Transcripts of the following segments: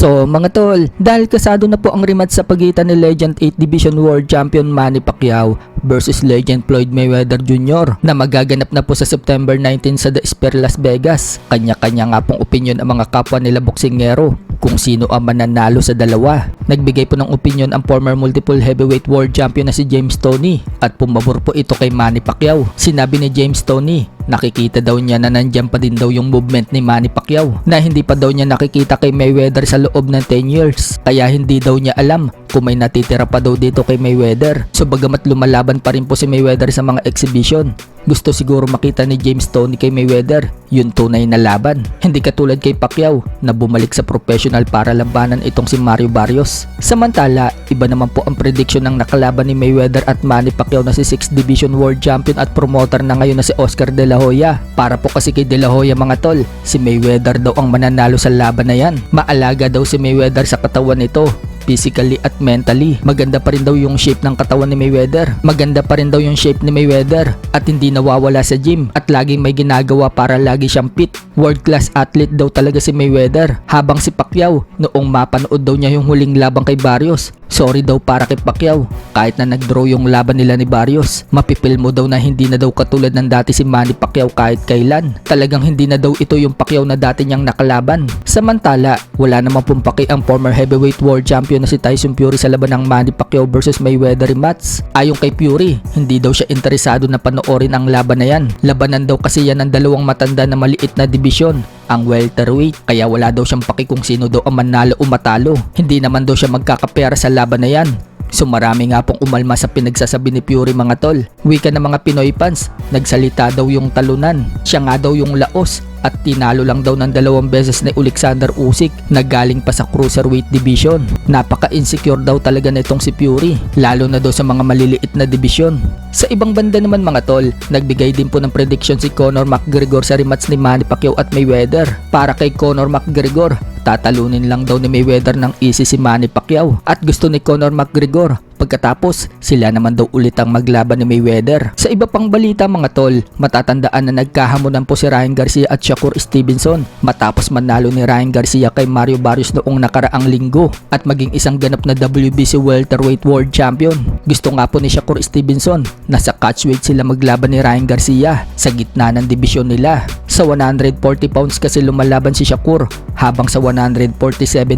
So mga tol, dahil kasado na po ang rematch sa pagitan ni Legend 8 Division World Champion Manny Pacquiao versus Legend Floyd Mayweather Jr. na magaganap na po sa September 19 sa The Sphere Las Vegas. Kanya-kanya nga pong opinion ang mga kapwa nila boksingero kung sino ang mananalo sa dalawa. Nagbigay po ng opinion ang former multiple heavyweight world champion na si James Toney at pumabor po ito kay Manny Pacquiao. Sinabi ni James Toney, nakikita daw niya na nandyan pa din daw yung movement ni Manny Pacquiao na hindi pa daw niya nakikita kay Mayweather sa loob ng 10 years. Kaya hindi daw niya alam kung may natitira pa daw dito kay Mayweather. So bagamat lumalaban pa rin po si Mayweather sa mga exhibition, gusto siguro makita ni James Toney kay Mayweather yung tunay na laban. Hindi katulad kay Pacquiao na bumalik sa professional para labanan itong si Mario Barrios. Samantala, iba naman po ang prediction ng nakalaban ni Mayweather at Manny Pacquiao na si 6th Division World Champion at promoter na ngayon na si Oscar De La Hoya. Para po kasi kay De La Hoya mga tol, si Mayweather daw ang mananalo sa laban na yan. Maalaga daw si Mayweather sa katawan nito, physically at mentally. Maganda pa rin daw yung shape ng katawan ni Mayweather. Maganda pa rin daw yung shape ni Mayweather at hindi nawawala sa gym at laging may ginagawa para lagi siyang fit. World class athlete daw talaga si Mayweather. Habang si Pacquiao, noong mapanood daw niya yung huling labang kay Barrios, sorry daw para kay Pacquiao. Kahit na nag-draw yung laban nila ni Barrios, mapipil mo daw na hindi na daw katulad ng dati si Manny Pacquiao kahit kailan. Talagang hindi na daw ito yung Pacquiao na dati niyang nakalaban. Samantala, wala namang pumpaki ang former heavyweight world champion na si Tyson Fury sa laban ng Manny Pacquiao versus Mayweather rematch. Ayon kay Fury, hindi daw siya interesado na panoorin ang laban na yan. Labanan daw kasi yan ng dalawang matanda na maliit na dibisyon, ang welterweight, kaya wala daw siyang paki kung sino daw ang manalo o matalo. Hindi naman daw siya magkakapera sa laban na yan. So marami nga pong umalma sa pinagsasabi ni Fury mga tol. Wika ng mga Pinoy fans, nagsalita daw yung talunan. Siya nga daw yung laos at tinalo lang daw ng 2 beses ni Alexander Usyk na galing pa sa cruiserweight division. Napaka-insecure daw talaga nitong si Fury, lalo na daw sa mga maliliit na division. Sa ibang banda naman mga tol, nagbigay din po ng prediction si Conor McGregor sa rematch ni Manny Pacquiao at Mayweather. Para kay Conor McGregor, tatalunin lang daw ni Mayweather ng easy si Manny Pacquiao at gusto ni Conor McGregor pagkatapos sila naman daw ulit ang maglaban ni Mayweather. Sa iba pang balita mga tol, matatandaan na nagkahamunan po si Ryan Garcia at Shakur Stevenson matapos manalo ni Ryan Garcia kay Mario Barrios noong nakaraang linggo at maging isang ganap na WBC welterweight world champion. Gusto nga po ni Shakur Stevenson na sa catchweight sila maglaban ni Ryan Garcia sa gitna ng dibisyon nila. Sa 140 pounds kasi lumalaban si Shakur, habang sa 147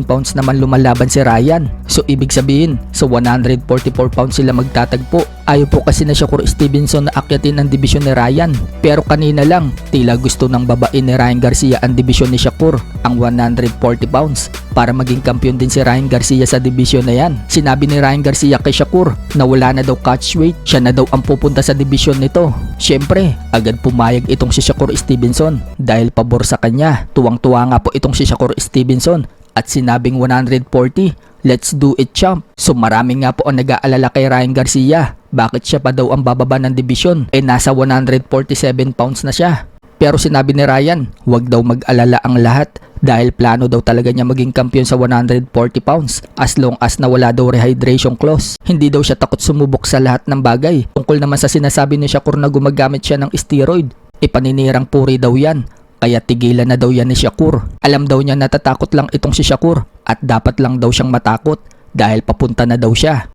pounds naman lumalaban si Ryan. So ibig sabihin, sa 144 pounds sila magtatagpo. Ayaw po kasi na Shakur Stevenson na akyatin ang dibisyon ni Ryan. Pero kanina lang, tila gusto ng babae ni Ryan Garcia ang dibisyon ni Shakur, ang 140 pounds, para maging kampiyon din si Ryan Garcia sa dibisyon na yan. Sinabi ni Ryan Garcia kay Shakur na wala na daw catchweight, siya na daw ang pupunta sa dibisyon nito. Siyempre, agad pumayag itong si Shakur Stevenson dahil pabor sa kanya. Tuwang-tuwa nga po itong si Shakur Stevenson at sinabing 140, let's do it champ. So marami nga po ang nag-aalala kay Ryan Garcia. Bakit siya pa daw ang bababa ng dibisyon? Nasa 147 pounds na siya. Pero sinabi ni Ryan, wag daw mag-alala ang lahat dahil plano daw talaga niya maging kampiyon sa 140 pounds as long as na wala daw rehydration clause. Hindi daw siya takot sumubok sa lahat ng bagay. Tungkol naman sa sinasabi ni Shakur na gumagamit siya ng steroid, paninirang puri daw yan. Kaya tigilan na daw yan ni Shakur. Alam daw niya natatakot lang itong si Shakur at dapat lang daw siyang matakot dahil papunta na daw siya.